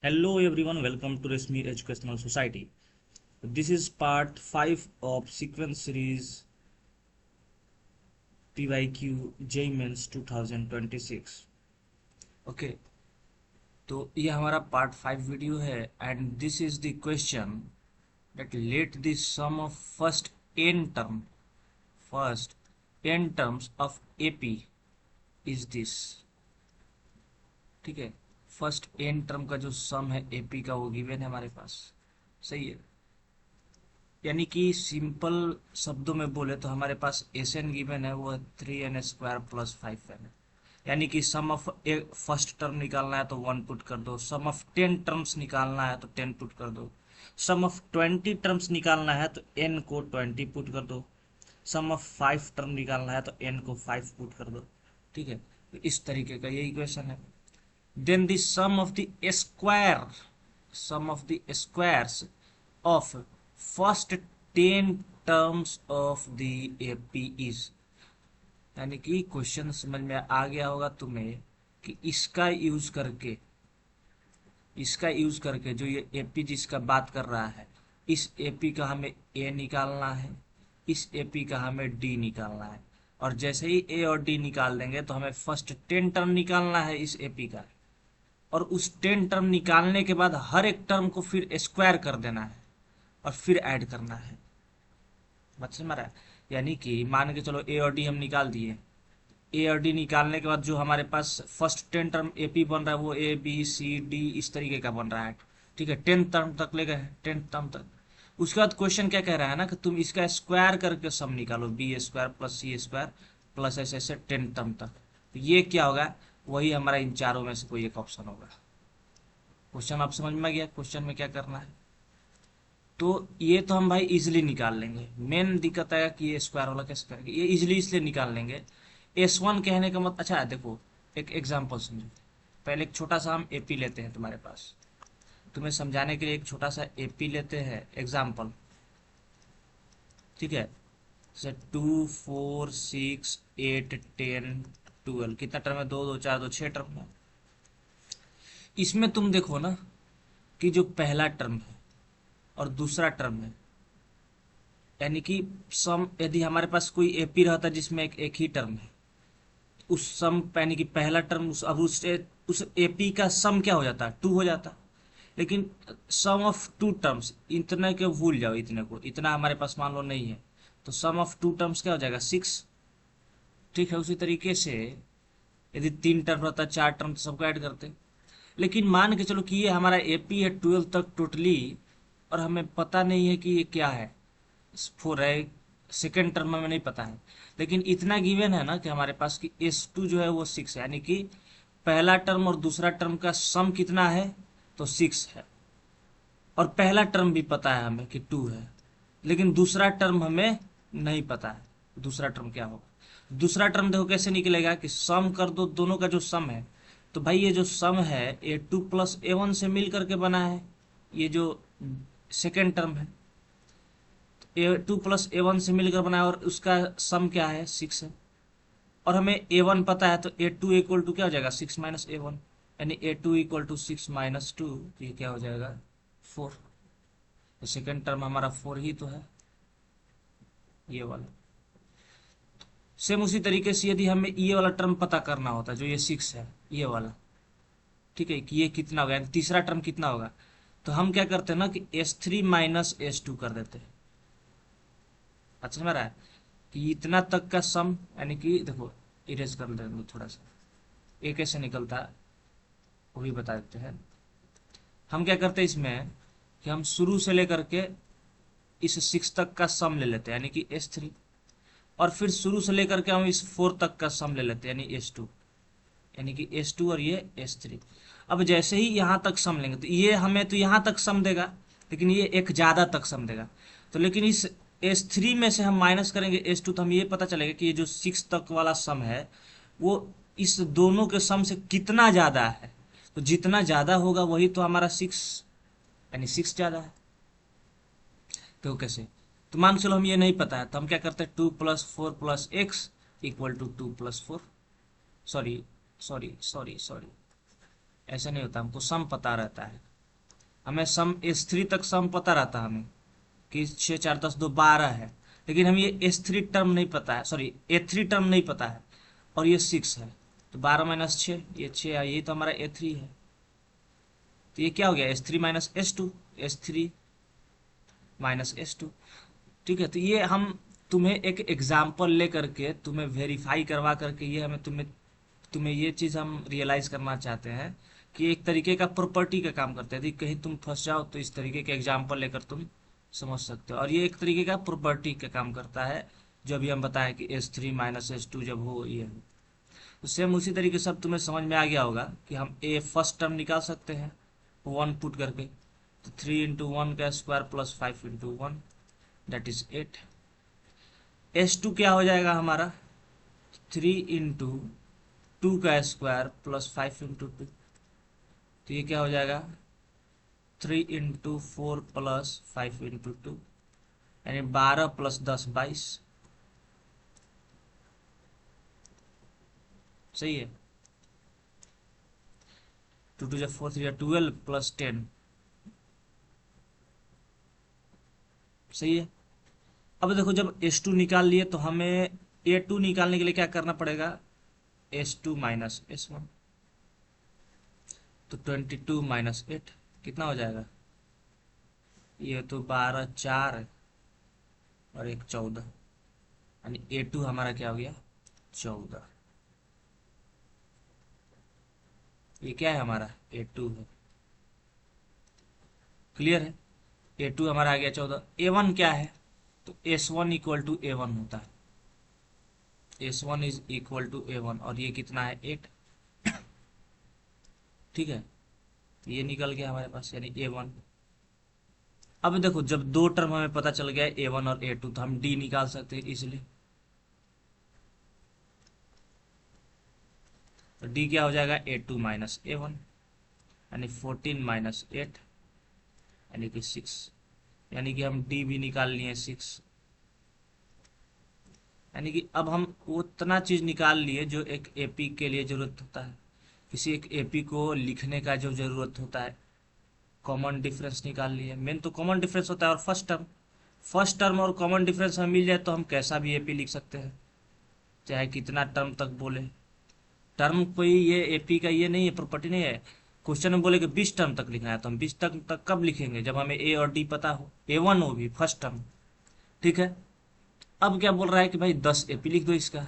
Hello everyone, welcome to Resmi Educational Society. This is part 5 of sequence series PYQ JEE Mains 2026. Okay, तो ये हमारा part 5 video है and this is the question that let the sum of first n terms of AP is this. ठीक है, first n term का जो सम है AP का वो गिवन है हमारे पास, सही है। यानी कि सिंपल शब्दों में बोले तो हमारे पास Sn गिवन है वो है 3n² + 5n। यानी कि सम ऑफ फर्स्ट टर्म निकालना है तो 1 पुट कर दो, सम ऑफ 10 टर्म्स निकालना है तो 10 पुट कर दो, सम ऑफ 20 टर्म्स निकालना है तो n को 20 पुट कर दो, सम ऑफ 5 टर्म निकालना है तो n को 5 पुट कर दो। ठीक है, तो इस तरीके का ये इक्वेशन है। Then the sum of the squares of first 10 terms of the AP is. यानी कि क्वेश्चन समझ में आ गया होगा तुम्हें कि इसका यूज करके जो ये AP जिसका बात कर रहा है, इस AP का हमें A निकालना है, इस AP का हमें D निकालना है, और जैसे ही A और D निकाल देंगे तो हमें फर्स्ट 10 टर्म निकालना है इस AP का, और उस 10 टर्म निकालने के बाद हर एक टर्म को फिर स्क्वायर कर देना है और फिर ऐड करना है। बात समझ में आ रहा है? यानी कि मान के चलो A और D हम निकाल दिए, A और D निकालने के बाद जो हमारे पास फर्स्ट 10 टर्म AP बन रहा है वो ABCD इस तरीके का बन रहा है। ठीक है, 10 टर्म तक ले गए, 10 टर्म तक। उसके बाद क्वेश्चन क्या कह रहा है ना कि तुम इसका स्क्वायर करके सम निकालो, B² + C² प्लस ऐसे 10 टर्म तक। तो ये क्या होगा? वही हमारा इन चारों में से कोई एक ऑप्शन होगा। क्वेश्चन आप समझ में आ गया क्वेश्चन में क्या करना है? तो ये तो हम भाई इजिली निकाल लेंगे। मेन दिक्कत आएगा कि ये स्क्वायर वाला कैसे करेंगे। ये इजिली इसलिए निकाल लेंगे, S1 कहने का मतलब, अच्छा देखो एक एग्जांपल समझो। पहले एक छोटा सा हम AP लेते हैं, तुम्हारे पास तुम्हें समझाने के लिए एक छोटा सा AP लेते हैं एग्जांपल। ठीक है, जैसे 2 4 6 8 10 12 कितना टर्म है? 2 2 4 2 6 टर्म है। इसमें तुम देखो ना कि जो पहला टर्म है और दूसरा टर्म है, यानी कि सम, यदि हमारे पास कोई AP रहता जिसमें एक ही टर्म है, उस सम यानी कि पहला टर्म अब उस AP का सम क्या हो जाता? 2 हो जाता। लेकिन सम ऑफ 2 टर्म्स, इतने के भूल जाओ, इतना हमारे पास मान लो नहीं है, तो सम ऑफ 2 टर्म्स क्या हो जाएगा? 6। ठीक है, उसी तरीके से यदि 3 टर्म रहता, 4 टर्म, तो सबको ऐड करते। लेकिन मान के चलो कि ये हमारा AP है 12 तक टोटली, और हमें पता नहीं है कि ये क्या है, 4 है, सेकेंड टर्म में नहीं पता है, लेकिन इतना गिवन है ना कि हमारे पास कि S2 जो है वो 6 है। यानी कि पहला टर्म और दूसरा टर्म का सम कितना है? तो 6 है। और पहला टर्म भी पता है हमें कि 2 है, लेकिन दूसरा टर्म हमें नहीं पता है दूसरा टर्म क्या होगा। दूसरा टर्म देखो कैसे निकलेगा कि सम कर दो दोनों का जो सम है। तो भाई ये जो सम है A2 + A1 से मिल करके बना है, ये जो सेकेंड टर्म है A2 + A1 से मिलकर बना है, और उसका सम क्या है? 6 है। और हमें A1 पता है, तो A2 = क्या हो जाएगा? 6 - A1, यानी A2 = 6 - 2, ये क्या हो जाएगा? 4। तो सेकेंड टर्म हमारा 4 ही तो है, ये वाला। सेम उसी तरीके से यदि हमें ये वाला टर्म पता करना होता जो ये 6 है, ये वाला, ठीक है, कि ये कितना होगा, यानी तीसरा टर्म कितना होगा, तो हम क्या करते हैं ना कि S3 - S2 कर देते हैं। अच्छा समझ रहा है कि इतना तक का सम, यानी कि देखो इरेज कर देंगे थोड़ा सा, ये कैसे निकलता है वो भी बता देते हैं। हम क्या करते हैं इसमें कि हम शुरू से लेकर के इस 6 तक का सम ले लेते हैं, यानी कि S3, और फिर शुरू से लेकर के हम इस 4 तक का सम ले लेते हैं, यानी S2, यानी कि S2 और ये S3। अब जैसे ही यहाँ तक सम लेंगे तो ये हमें तो यहाँ तक सम देगा, लेकिन ये एक ज़्यादा तक सम देगा। तो लेकिन इस S3 में से हम माइनस करेंगे S2, तो हम ये पता चलेगा कि ये जो 6 तक वाला सम है वो इस दोनों के सम से कितना ज़्यादा है। तो जितना ज़्यादा होगा वही तो हमारा 6, यानी 6 ज़्यादा है। तो कैसे? तो मान चलो हम ये नहीं पता है, तो हम क्या करते हैं? 2 + 4 + x = 2 + 4। सॉरी, ऐसा नहीं होता, हमको सम पता रहता है। हमें सम S3 तक सम पता रहता है हमें कि 6 4 10 2 12 है, लेकिन हमें ये S3 टर्म नहीं पता है, सॉरी A3 टर्म नहीं पता है, और ये 6 है, तो 12 माइनस 6 ये 6 है, ये तो हमारा A3 है। तो ये क्या हो गया S3 minus S2, S3 minus S2। ठीक है, तो ये हम तुम्हें एक एग्जाम्पल ले करके तुम्हें वेरीफाई करवा करके ये हमें तुम्हें तुम्हें ये चीज़ हम रियलाइज़ करना चाहते हैं कि एक तरीके का प्रॉपर्टी का काम करते हैं। यदि कहीं तुम फंस जाओ तो इस तरीके के एग्जाम्पल लेकर तुम समझ सकते हो, और ये एक तरीके का प्रॉपर्टी का काम करता है, जो अभी हम बताएं कि S3 माइनस S2 जब हो ये हो। तो सेम उसी तरीके से अब तुम्हें समझ में आ गया होगा कि हम ए फर्स्ट टर्म निकाल सकते हैं 1 पुट करके, तो 3 इंटू 1 का square plus 5 into 1 that is 8। S2 क्या हो जाएगा हमारा 3 इंटू 2 का स्क्वायर प्लस 5 इंटू 2, तो ये क्या हो जाएगा 3 इंटू 4 प्लस 5 इंटू 2, यानी 12 प्लस 10 22। सही है, 2 2 4 3 12 प्लस 10। सही है। अब देखो जब S2 निकाल लिए तो हमें A2 निकालने के लिए क्या करना पड़ेगा S2 माइनस S1, तो 22 माइनस 8 कितना हो जाएगा, ये तो 12 4 और एक 14, यानी A2 हमारा क्या हो गया 14। ये क्या है हमारा A2 है। क्लियर है, A2 हमारा आ गया 14। A1 क्या है, तो S1 इक्वल टू A1 होता है, S1 is equal to A1, और ये कितना है 8। ठीक है, ये निकल गया हमारे पास, यानी A1। अब देखो जब दो टर्म हमें पता चल गया A1 और A2, तो हम D निकाल सकते हैं इजिली। तो D क्या हो जाएगा A2 माइनस A1, यानी 14 माइनस 8 यानी कि 6, यानी कि हम D भी निकाल लिए 6, यानी कि अब हम उतना चीज निकाल लिए जो एक AP के लिए जरूरत होता है, किसी एक AP को लिखने का जो जरूरत होता है। कॉमन डिफरेंस निकाल लिए, मेन तो कॉमन डिफरेंस होता है, और फर्स्ट टर्म और कॉमन डिफरेंस हमें मिल जाए तो हम कैसा भी AP लिख सकते हैं, चाहे कितना टर्म तक बोले। टर्म कोई ये AP का ये नहीं है, प्रॉपर्टी नहीं है। क्वेश्चन में बोले कि 20 टर्म तक लिखना है, तो हम 20 तक कब लिखेंगे, जब हमें A और D पता हो, A1 हो भी फर्स्ट टर्म। ठीक है, अब क्या बोल रहा है कि भाई 10 AP लिख दो इसका।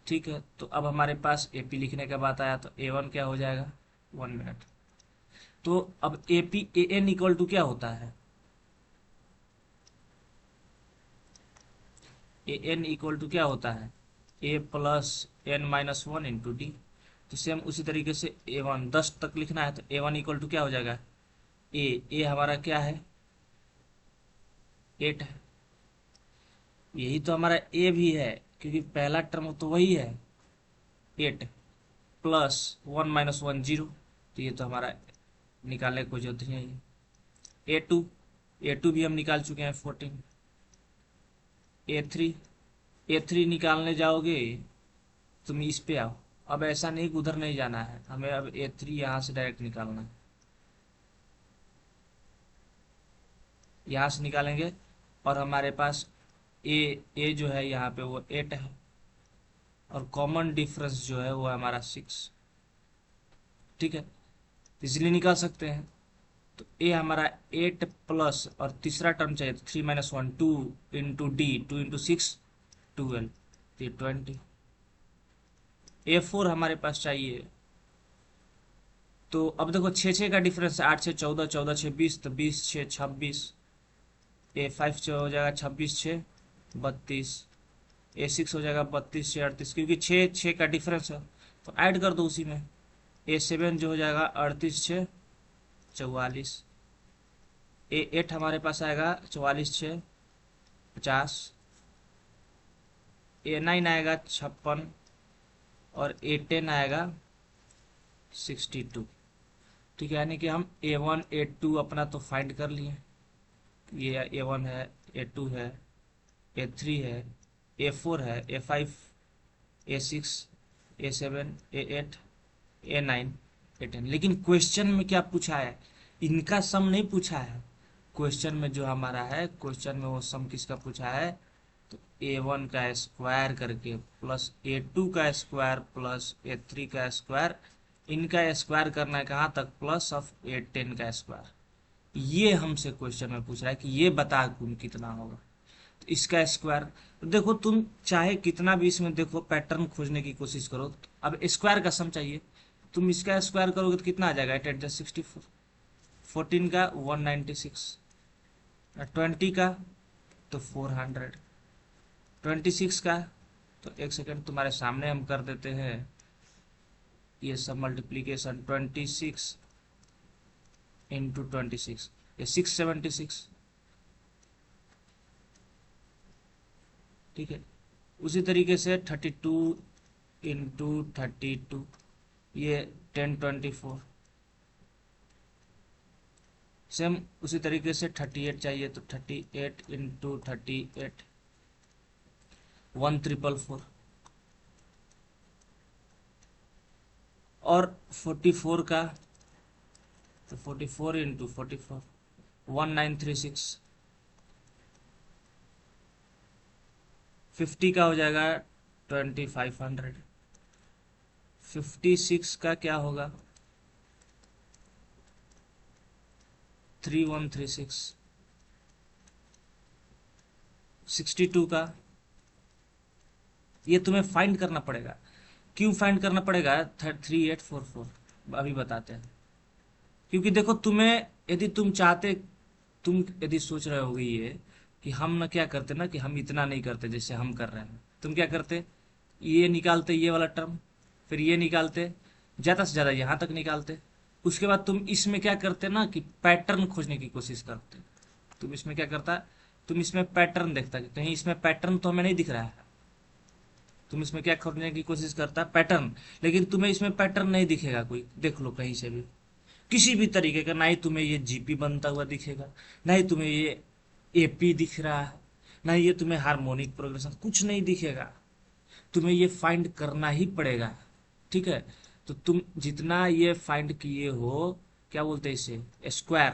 ठीक है, तो अब हमारे पास AP लिखने का बात आया, तो A1 क्या हो जाएगा 1 मिनट। तो अब AP AN इक्वल टू क्या होता है, AN इक्वल टू क्या होता है A plus N minus 1 into D. तो सेम उसी तरीके से A1 10 तक लिखना है, तो A1 इक्वल टू क्या हो जाएगा A हमारा क्या है 8 है, यही तो हमारा A भी है, क्योंकि पहला टर्म तो वही है 8 प्लस 1 माइनस 1 0, तो ये तो हमारा निकालने की कोई जरूरत नहीं है। A2 भी हम निकाल चुके हैं 14। A3 निकालने जाओगे तुम इस पे आओ, अब ऐसा नहीं कि उधर नहीं जाना है, हमें अब A3 यहाँ से डायरेक्ट निकालना है, यहाँ से निकालेंगे, और हमारे पास ए जो है यहाँ पे वो 8 है, और कॉमन डिफरेंस जो है वो हमारा 6। ठीक है, इजीली निकाल सकते हैं। तो ए हमारा 8 प्लस, और तीसरा टर्म चाहिए तो 3 माइनस 1 2 इंटू डी, 2 इंटू 6 12, तो 20। A4 हमारे पास चाहिए, तो अब देखो 6 का डिफरेंस है, 8 6 14 14 6 20, तो 20 6 26। A5 जो हो जाएगा 26 6 32, A6 हो जाएगा 32 6 38, क्योंकि 6 का डिफरेंस है तो ऐड कर दो उसी में। A7 जो हो जाएगा 38 6 44, A8 हमारे पास आएगा 44 6 50, A9 आएगा 56, और A10 आएगा 62। ठीक है, यानी कि हम A1 A2 अपना तो फाइंड कर लिए, ये A1 है, A2 है, A3 है, A4 है, A5 A6 A7 A8 A9 A10, लेकिन क्वेश्चन में क्या पूछा है इनका सम नहीं पूछा है क्वेश्चन में, जो हमारा है क्वेश्चन में वो सम किसका पूछा है, तो A1 का स्क्वायर करके प्लस A2 का स्क्वायर प्लस A3 का स्क्वायर, इनका स्क्वायर करना है कहाँ तक, प्लस ऑफ A10 का स्क्वायर। ये हमसे क्वेश्चन में पूछ रहा है कि ये बता तुम कितना होगा, तो इसका स्क्वायर। तो देखो तुम चाहे कितना भी इसमें देखो पैटर्न खोजने की कोशिश करो, तो अब स्क्वायर का सम चाहिए, तुम इसका स्क्वायर करोगे तो कितना आ जाएगा, 8 × 64, 14 का 196, 20 का तो 400, 26 का तो एक सेकेंड तुम्हारे सामने हम कर देते हैं ये सब मल्टीप्लीकेशन, 26 इंटू 26, ये 676, ठीक है। उसी तरीके से 32 इंटू 32, ये 1024, सेम उसी तरीके से 38 चाहिए तो 38 इंटू 38, 1444, और 44 का तो 44 इंटू 44, 1936, 50 का हो जाएगा 2500, 56 का क्या होगा 3136, 62 का, ये तुम्हें फाइंड करना पड़ेगा। क्यों फाइंड करना पड़ेगा 3844, अभी बताते हैं। क्योंकि देखो तुम्हें यदि तुम चाहते, तुम यदि सोच रहे होगे ये कि हम ना क्या करते ना, कि हम इतना नहीं करते जैसे हम कर रहे हैं, तुम क्या करते, ये निकालते ये वाला टर्म, फिर ये निकालते, ज़्यादा से ज़्यादा यहाँ तक निकालते, उसके बाद तुम इसमें क्या करते ना कि पैटर्न खोजने की कोशिश करते। तुम इसमें क्या करता, तुम इसमें पैटर्न देखता कि कहीं इसमें पैटर्न तो हमें नहीं दिख रहा है, तुम इसमें क्या खोजने की कोशिश करता, पैटर्न। लेकिन तुम्हें इसमें पैटर्न नहीं दिखेगा कोई, देख लो कहीं से भी किसी भी तरीके का, ना ही तुम्हें ये जीपी बनता हुआ दिखेगा, ना ही तुम्हें ये एपी दिख रहा है, ना ही ये तुम्हें हार्मोनिक प्रोग्रेशन, कुछ नहीं दिखेगा। तुम्हें ये फाइंड करना ही पड़ेगा, ठीक है। तो तुम जितना ये फाइंड किए हो, क्या बोलते हैं इसे, स्क्वायर,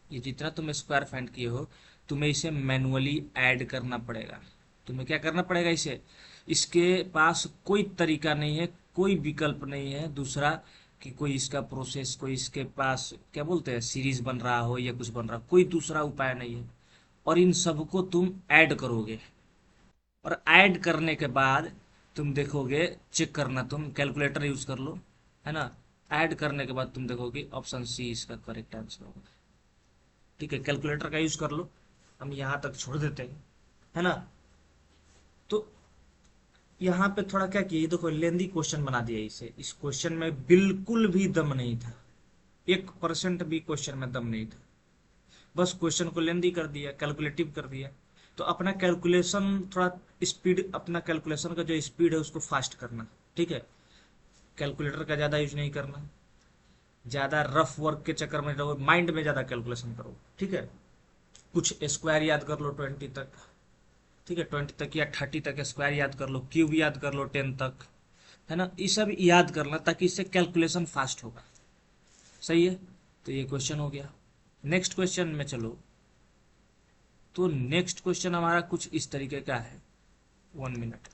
ये जितना तुम स्क्वायर फाइंड किए हो, तुम्हें इसे मैनुअली ऐड करना पड़ेगा। तुम्हें क्या करना पड़ेगा इसे, इसके पास कोई तरीका नहीं है, कोई विकल्प नहीं है दूसरा कि कोई इसका प्रोसेस, कोई इसके पास क्या बोलते हैं सीरीज बन रहा हो या कुछ बन रहा हो, कोई दूसरा उपाय नहीं है। और इन सबको तुम ऐड करोगे, और ऐड करने के बाद तुम देखोगे, चेक करना, तुम कैलकुलेटर यूज कर लो, है ना। ऐड करने के बाद तुम देखोगे ऑप्शन सी इसका करेक्ट आंसर होगा, ठीक है। कैलकुलेटर का यूज कर लो, हम यहाँ तक छोड़ देते हैं, है ना। तो यहाँ पे थोड़ा क्या किया, देखो लेंदी क्वेश्चन बना दिया इसे, इस क्वेश्चन में बिल्कुल भी दम नहीं था, 1% भी क्वेश्चन में दम नहीं था, बस क्वेश्चन को लेंदी कर दिया, कैलकुलेटिव कर दिया। तो अपना कैलकुलेशन थोड़ा स्पीड, अपना कैलकुलेशन का जो स्पीड है उसको फास्ट करना, ठीक है। कैलकुलेटर का ज़्यादा यूज नहीं करना, ज़्यादा रफ वर्क के चक्कर में रहो, माइंड में ज़्यादा कैलकुलेशन करो, ठीक है। कुछ स्क्वायर याद कर लो 20 तक, ठीक है, 20 तक या 30 तक स्क्वायर याद कर लो, क्यूब याद कर लो 10 तक, है ना। ये सब याद करना ताकि इससे कैलकुलेशन फास्ट होगा, सही है। तो ये क्वेश्चन हो गया। नेक्स्ट क्वेश्चन में चलो, तो नेक्स्ट क्वेश्चन हमारा कुछ इस तरीके का है, 1 मिनट।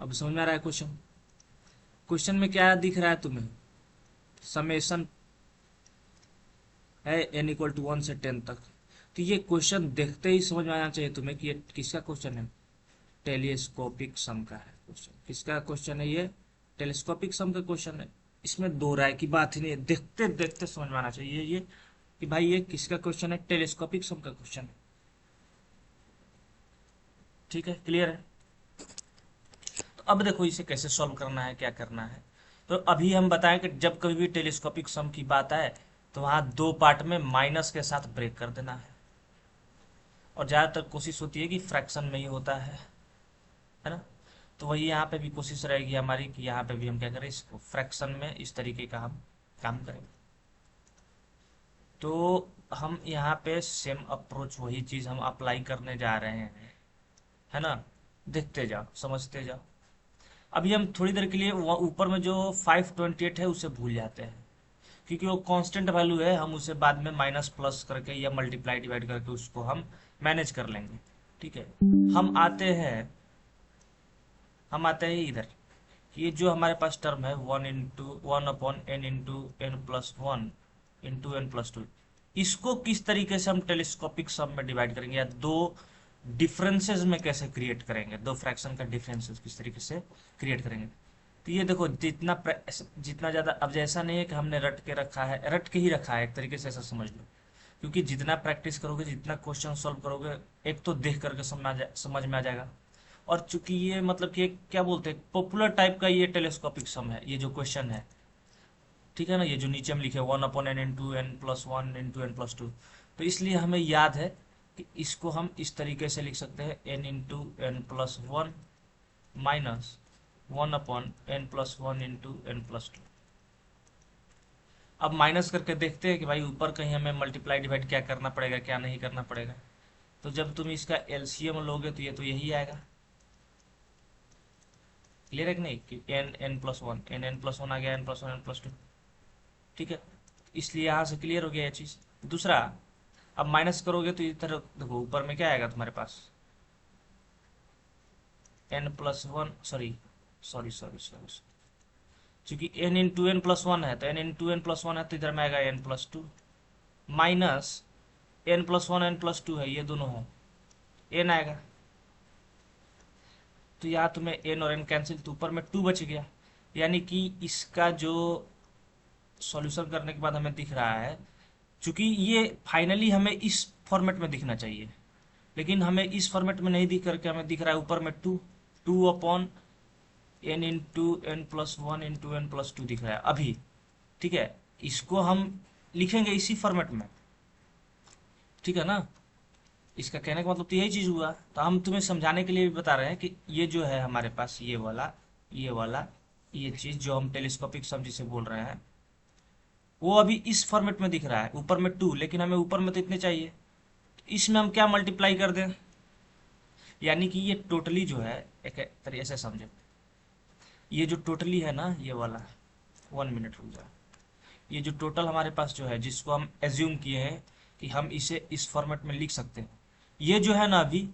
अब समझ में आ रहा है क्वेश्चन, क्वेश्चन में क्या दिख रहा है तुम्हें, समेशन है n = 1 से 10 तक। तो ये क्वेश्चन देखते ही समझ में आना चाहिए तुम्हें कि ये किसका क्वेश्चन है, टेलीस्कोपिक सम का है क्वेश्चन। किसका क्वेश्चन है ये, टेलीस्कोपिक सम का क्वेश्चन है। इसमें दो राय की बात ही नहीं है, देखते देखते समझ में आना चाहिए ये कि भाई ये किसका क्वेश्चन है, टेलीस्कोपिक सम का क्वेश्चन है, ठीक है, क्लियर है। तो अब देखो इसे कैसे सॉल्व करना है, क्या करना है। तो अभी हम बताएं कि जब कभी भी टेलीस्कोपिक सम की बात आए तो वहां दो पार्ट में माइनस के साथ ब्रेक कर देना है, और ज़्यादातर कोशिश होती है कि फ्रैक्शन में ही होता है ना। तो वही यहाँ पे भी कोशिश रहेगी हमारी कि यहाँ पे भी हम क्या करें, इसको फ्रैक्शन में इस तरीके का हम काम करें। तो हम यहाँ पे सेम अप्रोच, वही चीज़ हम अप्लाई करने जा रहे हैं, है ना। देखते जाओ, समझते जाओ। अभी हम थोड़ी देर के लिए ऊपर में जो 528 है उसे भूल जाते हैं, क्योंकि वो कांस्टेंट वैल्यू है, हम उसे बाद में माइनस प्लस करके या मल्टीप्लाई डिवाइड करके उसको हम मैनेज कर लेंगे। ठीक है, हम आते हैं इधर। ये जो हमारे पास टर्म है 1/n/n+1 इंटू n+2, इसको किस तरीके से हम टेलीस्कोपिक सम में डिवाइड करेंगे, या दो डिफरेंसेस में कैसे क्रिएट करेंगे, दो फ्रैक्शन का डिफरेंसेस किस तरीके से क्रिएट करेंगे। तो ये देखो, जितना ज़्यादा, अब जैसा नहीं है कि हमने रट के रखा है, रट के ही रखा है एक तरीके से, ऐसा समझ लो। क्योंकि जितना प्रैक्टिस करोगे, जितना क्वेश्चन सॉल्व करोगे, एक तो देख करके समझ में आ जाएगा। और चूंकि ये मतलब कि क्या बोलते हैं, पॉपुलर टाइप का ये टेलीस्कोपिक सम है, ये जो क्वेश्चन है, ठीक है ना, ये जो नीचे में लिखे 1/n/n+1 इंटू n+2, तो इसलिए हमें याद है कि इसको हम इस तरीके से लिख सकते हैं n/n+1 minus 1/n+1 into n+2। अब माइनस करके देखते हैं कि भाई ऊपर कहीं हमें मल्टीप्लाई डिवाइड क्या करना पड़ेगा, क्या नहीं करना पड़ेगा। तो जब तुम इसका एलसीएम लोगे तो ये तो यही आएगा। क्लियर है कि नहीं, कि n+1 आ गया, n+1 n+2। ठीक है, इसलिए यहाँ से क्लियर हो गया ये चीज़। दूसरा, अब माइनस करोगे तो इधर देखो, ऊपर में क्या आएगा तुम्हारे पास, n+1, सॉरी, चूंकि n/n+1 है, तो n/n+1 है, तो इधर में आएगा n+2 माइनस n+1 n+2 है, ये दोनों है, n आएगा। तो यहाँ तुम्हें n और n कैंसिल, तो ऊपर में 2 बच गया। यानी कि इसका जो सॉल्यूशन करने के बाद हमें दिख रहा है, चूंकि ये फाइनली हमें इस फॉर्मेट में दिखना चाहिए, लेकिन हमें इस फॉर्मेट में नहीं दिख करके हमें दिख रहा है ऊपर में 2/n/n+1 इंटू n+2 दिख रहा है अभी। ठीक है, इसको हम लिखेंगे इसी फॉर्मेट में, ठीक है ना। इसका कहने का मतलब तो यही चीज हुआ। तो हम तुम्हें समझाने के लिए भी बता रहे हैं कि ये जो है हमारे पास, ये वाला ये चीज जो हम टेलीस्कोपिक सम जिसे बोल रहे हैं, वो अभी इस फॉर्मेट में दिख रहा है ऊपर में 2, लेकिन हमें ऊपर में तो इतने चाहिए। इसमें हम क्या मल्टीप्लाई कर दें, यानी कि ये टोटली जो है, एक तरीके से समझे, ये जो टोटली है ना, ये वाला, 1 मिनट रुक जा, ये जो टोटल हमारे पास जो है, जिसको हम एज्यूम किए हैं कि हम इसे इस फॉर्मेट में लिख सकते हैं, ये जो है ना अभी,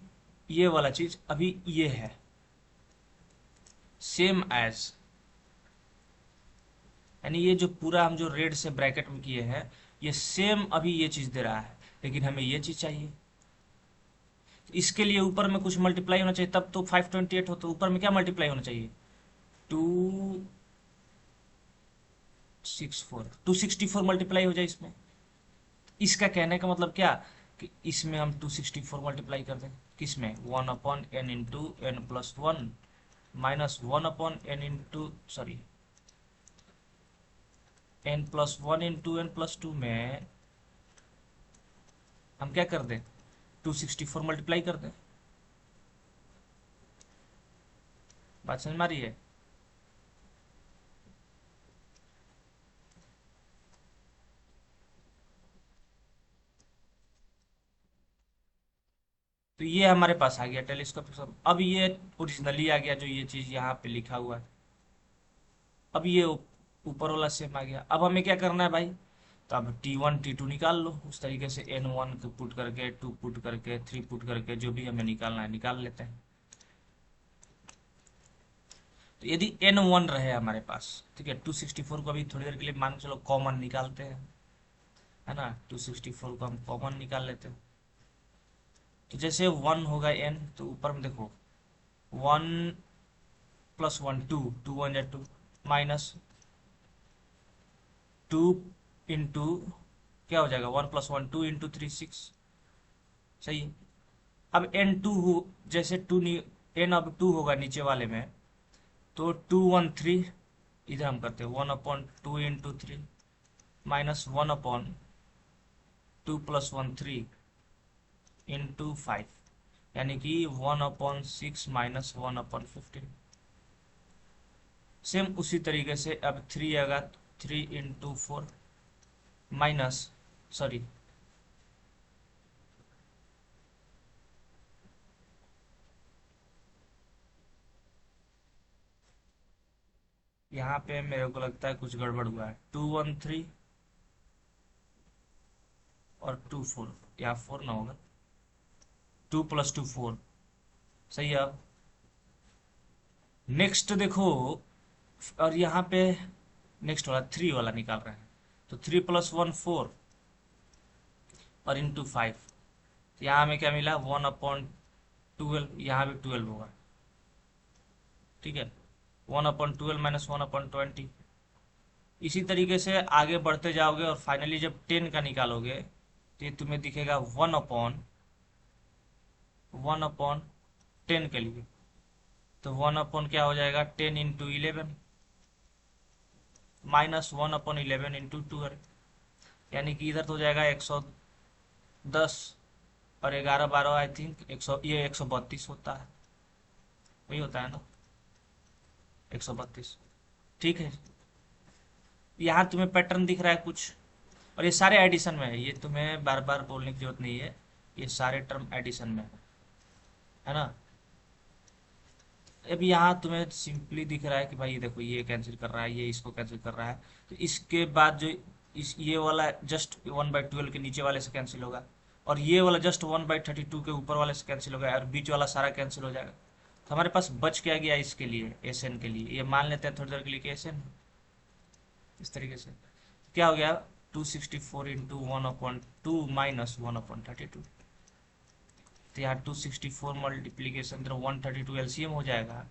ये वाला चीज अभी ये है सेम एज, यानी ये जो पूरा हम जो रेड से ब्रैकेट में किए हैं, ये सेम अभी ये चीज दे रहा है, लेकिन हमें ये चीज चाहिए। इसके लिए ऊपर में कुछ मल्टीप्लाई होना चाहिए, तब तो 528 हो, तो ऊपर में क्या मल्टीप्लाई होना चाहिए, 264 मल्टीप्लाई हो जाए इसमें। इसका कहने का मतलब क्या, कि इसमें हम 264 मल्टीप्लाई कर दें, किसमें, 1/n/n+1 माइनस 1/n+1 में हम क्या कर दें, 264 मल्टीप्लाई कर दें। बात समझ में आ रही है। तो ये हमारे पास आ गया टेलीस्कोपिक सम। अब ये ओरिजिनली आ गया जो ये चीज यहाँ पे लिखा हुआ है, अब ये ऊपर वाला सेम आ गया। अब हमें क्या करना है भाई, तो अब T1 T2 निकाल लो, उस तरीके से n1 को पुट करके, 2 पुट करके, 3 पुट करके, जो भी हमें निकालना है निकाल लेते हैं। तो यदि n1 रहे हमारे पास, ठीक है, 264 को अभी थोड़ी देर के लिए मान के चलो कॉमन निकालते हैं, है ना, 264 को हम कॉमन निकाल लेते हैं। तो जैसे 1 होगा n, तो ऊपर में देखो 1+1 2, 2 1 2 माइनस 2 इंटू, क्या हो जाएगा, 1+1 2 इंटू 3 6, सही है। अब n2 हो, जैसे n अब 2 होगा नीचे वाले में, तो 2 1 3, इधर हम करते हैं 1/2 इंटू 3 माइनस 1/2+1 3 इंटू 5, यानी कि 1/6 माइनस 1/15। सेम उसी तरीके से अब 3 आएगा, 3 इंटू 4 माइनस, सॉरी, यहाँ पे मेरे को लगता है कुछ गड़बड़ हुआ है, 2 1 3 और 2 4, यहाँ 4 ना होगा, 2 + 2 4, सही है। अब नेक्स्ट देखो, और यहाँ पे नेक्स्ट वाला 3 वाला निकाल रहे हैं, तो 3 + 1 4 और इंटू 5, यहाँ हमें क्या मिला 1/12, यहाँ भी 12 होगा, ठीक है, 1/12 - 1/20। इसी तरीके से आगे बढ़ते जाओगे और फाइनली जब 10 का निकालोगे तो ये तुम्हें दिखेगा 1/10 के लिए, तो 1/ क्या हो जाएगा 10 × 11 - 1/11 × 12, यानी कि इधर तो हो जाएगा 110 और 11 12 आई थिंक 100, ये 132 होता है, वही होता है ना 132, ठीक है। यहाँ तुम्हें पैटर्न दिख रहा है कुछ, और ये सारे एडिशन में है, ये तुम्हें बार बार बोलने की जरूरत नहीं है, ये सारे टर्म एडिशन में है ना। अभी यहाँ तुम्हें सिंपली दिख रहा है कि भाई ये देखो ये कैंसिल कर रहा है, ये इसको कैंसिल कर रहा है, तो इसके बाद जो इस ये वाला जस्ट 1/12 के नीचे वाले से कैंसिल होगा, और ये वाला जस्ट 1/32 के ऊपर वाले से कैंसिल होगा, और बीच वाला सारा कैंसिल हो जाएगा। तो हमारे पास बच क्या गया इसके लिए, एस एन के लिए, ये मान लेते हैं थोड़ी देर के लिए कि एस एन, इस तरीके से क्या हो गया 264 × 1/2 - 1/32, तो यहाँ 264 मल्टीप्लीकेशन 132 एलसीएम हो जाएगा,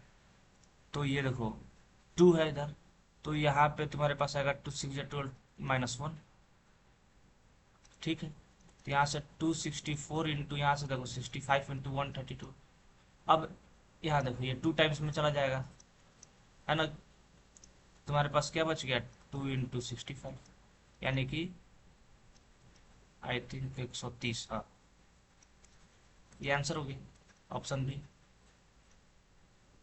तो ये देखो 2 है इधर, तो यहाँ पे तुम्हारे पास आएगा 2 6 12 -1, ठीक है। तो यहाँ से 264 इंटू, यहाँ से देखो 65 × 132, अब यहाँ देखो ये 2 टाइम्स में चला जाएगा, है ना, तुम्हारे पास क्या बच गया 2 × 65, यानी कि आई थिंक 130, हाँ ये आंसर हो गया ऑप्शन बी।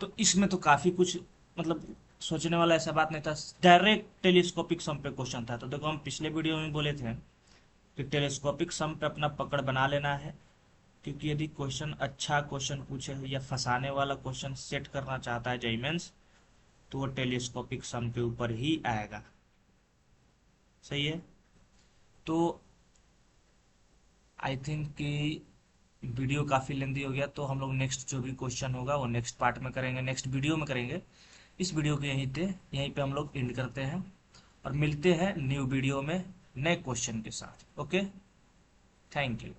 तो इसमें तो काफी कुछ मतलब सोचने वाला ऐसा बात नहीं था, डायरेक्ट टेलीस्कोपिक सम पे क्वेश्चन था। तो देखो हम पिछले वीडियो में बोले थे कि टेलीस्कोपिक सम पे अपना पकड़ बना लेना है, क्योंकि यदि क्वेश्चन अच्छा क्वेश्चन पूछे या फंसाने वाला क्वेश्चन सेट करना चाहता है जेईई मेंस, तो वो टेलीस्कोपिक सम के ऊपर ही आएगा, सही है। तो आई थिंक कि वीडियो काफ़ी लेंदी हो गया, तो हम लोग नेक्स्ट जो भी क्वेश्चन होगा वो नेक्स्ट पार्ट में करेंगे, नेक्स्ट वीडियो में करेंगे। इस वीडियो को यहीं पे हम लोग एंड करते हैं और मिलते हैं न्यू वीडियो में नए क्वेश्चन के साथ। Okay, thank you.